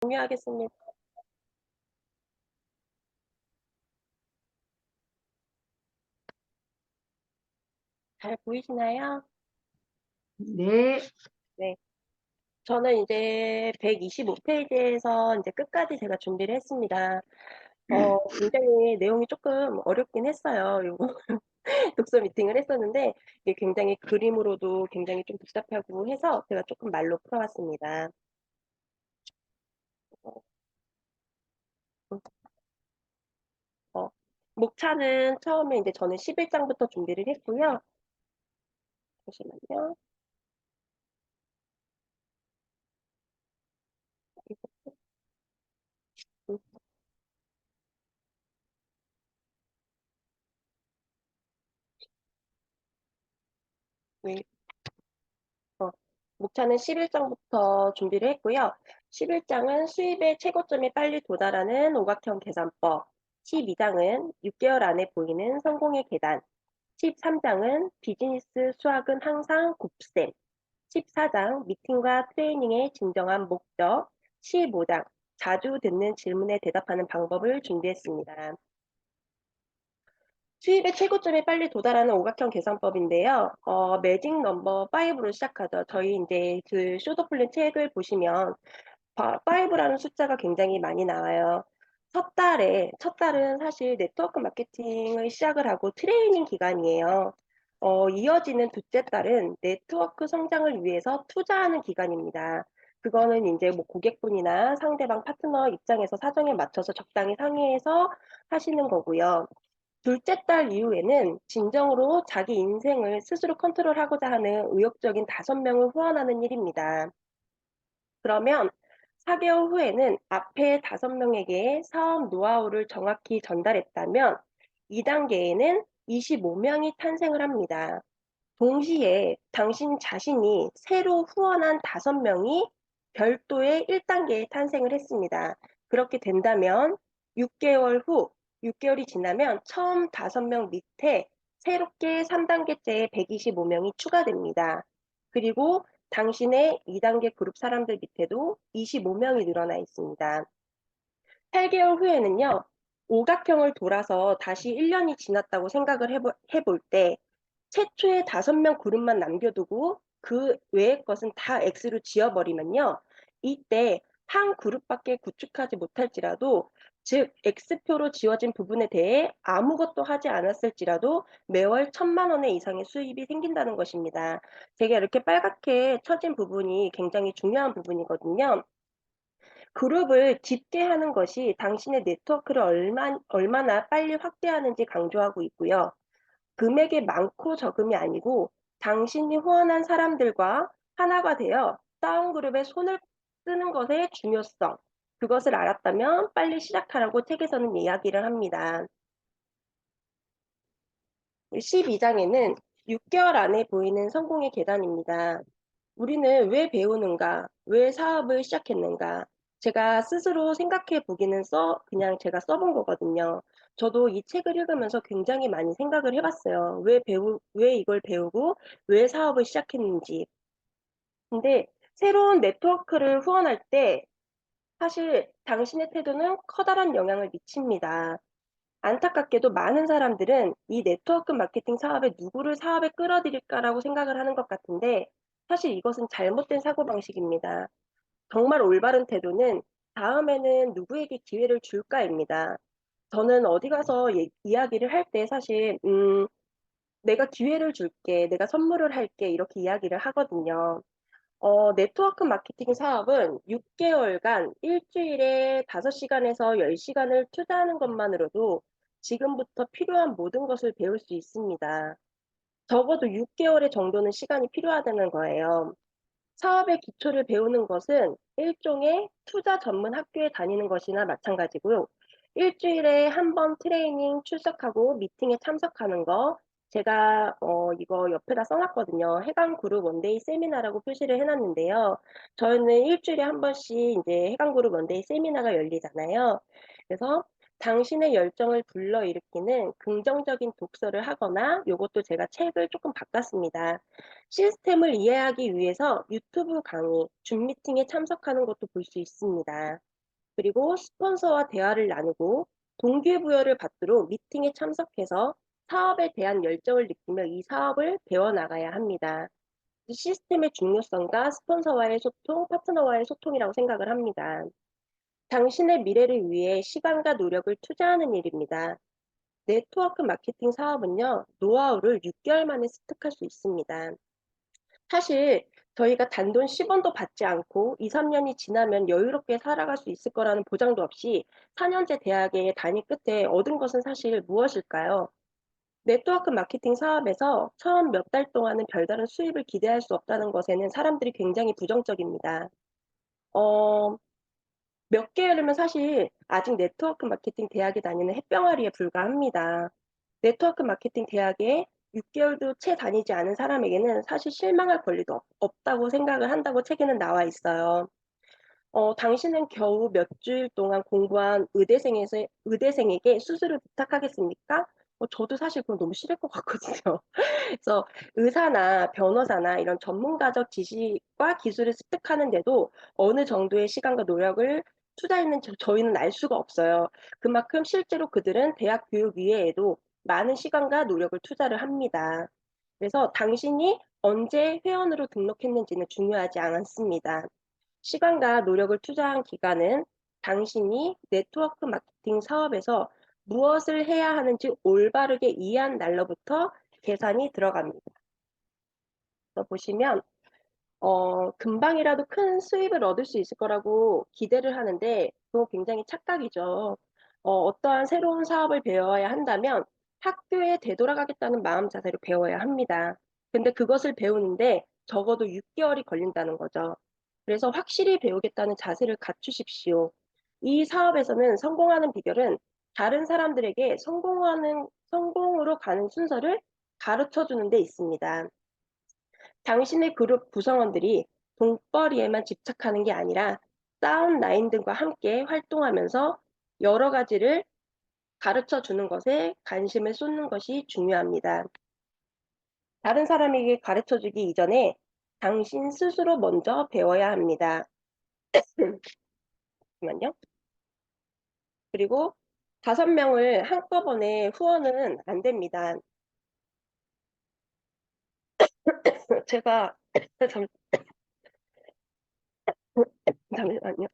공유하겠습니다. 잘 보이시나요? 네. 네. 저는 이제 125 페이지에서 인제 끝까지 제가 준비를 했습니다. 굉장히 내용이 쪼끔 어렵긴 했어요. 요거 독서 미팅을 했었는데 이게 굉장히 그림으로도 굉장히 좀 복잡하고 해서 제가 쪼끔 말로 풀어 봤습니다. 어 음 어 목차는 처음에 인제 저는 11 장부터 준비를 했고요. 잠시만요. 음 네. 어 목차는 11 장부터 준비를 했고요. 11 장은 수입의 최고점에 빨리 도달하는 오각형 계산법, 12 장은 6개월 안에 보이는 성공의 계단, 13 장은 비즈니스 수학은 항상 곱셈, 14장 미팅과 트레이닝의 진정한 목적, 15장 자주 듣는 질문에 대답하는 방법을 준비했습니다. 수입의 최고점에 빨리 도달하는 오각형 계산법인데요. 매직 넘버 5로 시작하죠. 저희 인제 그 쇼더플랜 책을 보시면 5 라는 숫자가 굉장히 많이 나와요. 첫 달은 사실 네트워크 마케팅을 시작을 하고 트레이닝 기간이에요. 이어지는 둘째 달은 네트워크 성장을 위해서 투자하는 기간입니다. 그거는 인제 뭐 고객분이나 상대방 파트너 입장에서 사정에 맞춰서 적당히 상의해서 하시는 거고요. 둘째 딸 이후에는 진정으로 자기 인생을 스스로 컨트롤하고자 하는 의욕적인 5명을 후원하는 일입니다. 그러면 4 개월 후에는 앞에 5명에게 사업 노하우를 정확히 전달했다면 2 단계에는 25 명이 탄생을 합니다. 동시에 당신 자신이 새로 후원한 5 명이 별도의 1 단계에 탄생을 했습니다. 그렇게 된다면 6 개월 후 6 개월이 지나면 처음 5명 밑에 새롭게 3 단계째의 125 명이 추가됩니다. 그리고 당신의 2 단계 그룹 사람들 밑에도 25 명이 늘어나 있습니다. 8 개월 후에는요. 오각형을 돌아서 다시 1 년이 지났다고 생각을 해볼 때 최초의 5명 그룹만 남겨두고 그 외의 것은 다 X로 지워 버리면요. 이때 한 그룹밖에 구축하지 못할지라도 즉 X표로 지워진 부분에 대해 아무것도 하지 않았을지라도 매월 1,000만 원의 이상의 수입이 생긴다는 것입니다. 제가 이렇게 빨갛게 쳐진 부분이 굉장히 중요한 부분이거든요. 그룹을 집계하는 것이 당신의 네트워크를 얼마나 빨리 확대하는지 강조하고 있고요. 금액이 많고 적음이 아니고 당신이 후원한 사람들과 하나가 되어 다운 그룹에 손을 쓰는 것의 중요성, 그것을 알았다면 빨리 시작하라고 책에서는 이야기를 합니다. 12 장에는 6 개월 안에 보이는 성공의 계단입니다. 우리는 왜 배우는가? 왜 사업을 시작했는가? 제가 스스로 생각해 보기는 그냥 제가 써본 거거든요. 저도 이 책을 읽으면서 굉장히 많이 생각을 해 봤어요. 왜 이걸 배우고 왜 사업을 시작했는지. 근데 새로운 네트워크를 후원할 때 사실 당신의 태도는 커다란 영향을 미칩니다. 안타깝게도 많은 사람들은 이 네트워크 마케팅 사업에 '누구를 사업에 끌어들일까.'라고 생각을 하는 것 같은데 사실 이것은 잘못된 사고방식입니다. 정말 올바른 태도는 '다음에는 누구에게 기회를 줄까.'입니다. 저는 어디 가서 이야기를 할 때 사실 "내가 기회를 줄게. 내가 선물을 할게." 이렇게 이야기를 하거든요. 네트워크 마케팅 사업은 6 개월간 일 주일에 5 시간에서 10 시간을 투자하는 것만으로도 지금부터 필요한 모든 것을 배울 수 있습니다. 적어도 6 개월의 정도는 시간이 필요하다는 거예요. 사업의 기초를 배우는 것은 일종의 투자 전문 학교에 다니는 것이나 마찬가지고요. 일 주일에 한 번 트레이닝 출석하고 미팅에 참석하는 거 제가 이거 옆에다 써 놨거든요. 해강 그룹 원데이 세미나라고 표시를 해 놨는데요. 저희는 일 주일에 한 번씩 인제 해강 그룹 원데이 세미나가 열리잖아요. 그래서 당신의 열정을 불러일으키는 긍정적인 독서를 하거나 요것도 제가 책을 쪼끔 바꿨습니다. 시스템을 이해하기 위해서 유튜브 강의, 줌 미팅에 참석하는 것도 볼 수 있습니다. 그리고 스폰서와 대화를 나누고 동기부여를 받도록 미팅에 참석해서 사업에 대한 열정을 느끼며 이 사업을 배워나가야 합니다. 이 시스템의 중요성과 스폰서와의 소통, 파트너와의 소통이라고 생각을 합니다. 당신의 미래를 위해 시간과 노력을 투자하는 일입니다. 네트워크 마케팅 사업은요, 노하우를 6개월 만에 습득할 수 있습니다. 사실 저희가 단돈 10원도 받지 않고 2-3년이 지나면 여유롭게 살아갈 수 있을 거라는 보장도 없이 4년제 대학의 단위 끝에 얻은 것은 사실 무엇일까요? 네트워크 마케팅 사업에서 처음 몇 달 동안은 별다른 수입을 기대할 수 없다는 것에는 사람들이 굉장히 부정적입니다. 어, 몇 개월이면 사실 아직 네트워크 마케팅 대학에 다니는 햇병아리에 불과합니다. 네트워크 마케팅 대학에 6개월도 채 다니지 않은 사람에게는 사실 실망할 권리도 없다고 생각을 한다고 책에는 나와 있어요. 당신은 겨우 몇 주일 동안 공부한 의대생에게 수술을 부탁하겠습니까? 저도 사실 그건 너무 싫을 것 같거든요. 그래서 의사나 변호사나 이런 전문가적 지식과 기술을 습득하는데도 어느 정도의 시간과 노력을 투자했는지 저희는 알 수가 없어요. 그만큼 실제로 그들은 대학 교육 이외에도 많은 시간과 노력을 투자를 합니다. 그래서 당신이 언제 회원으로 등록했는지는 중요하지 않습니다. 시간과 노력을 투자한 기간은 당신이 네트워크 마케팅 사업에서 무엇을 해야 하는지 올바르게 이해한 날로부터 계산이 들어갑니다. 그래서 보시면 금방이라도 큰 수입을 얻을 수 있을 거라고 기대를 하는데 그거 굉장히 착각이죠. 어떠한 새로운 사업을 배워야 한다면 학교에 되돌아가겠다는 마음 자세로 배워야 합니다. 근데 그것을 배우는데 적어도 6개월이 걸린다는 거죠. 그래서 확실히 배우겠다는 자세를 갖추십시오. 이 사업에서는 성공하는 비결은 다른 사람들에게 성공으로 가는 순서를 가르쳐 주는 데 있습니다. 당신의 그룹 구성원들이 돈벌이에만 집착하는 게 아니라 다운라인들과 함께 활동하면서 여러 가지를 가르쳐 주는 것에 관심을 쏟는 것이 중요합니다. 다른 사람에게 가르쳐 주기 이전에 당신 스스로 먼저 배워야 합니다. 잠깐만요. 그리고 5명을 한꺼번에 후원은 안 됩니다. 제가 잠 잠시만요.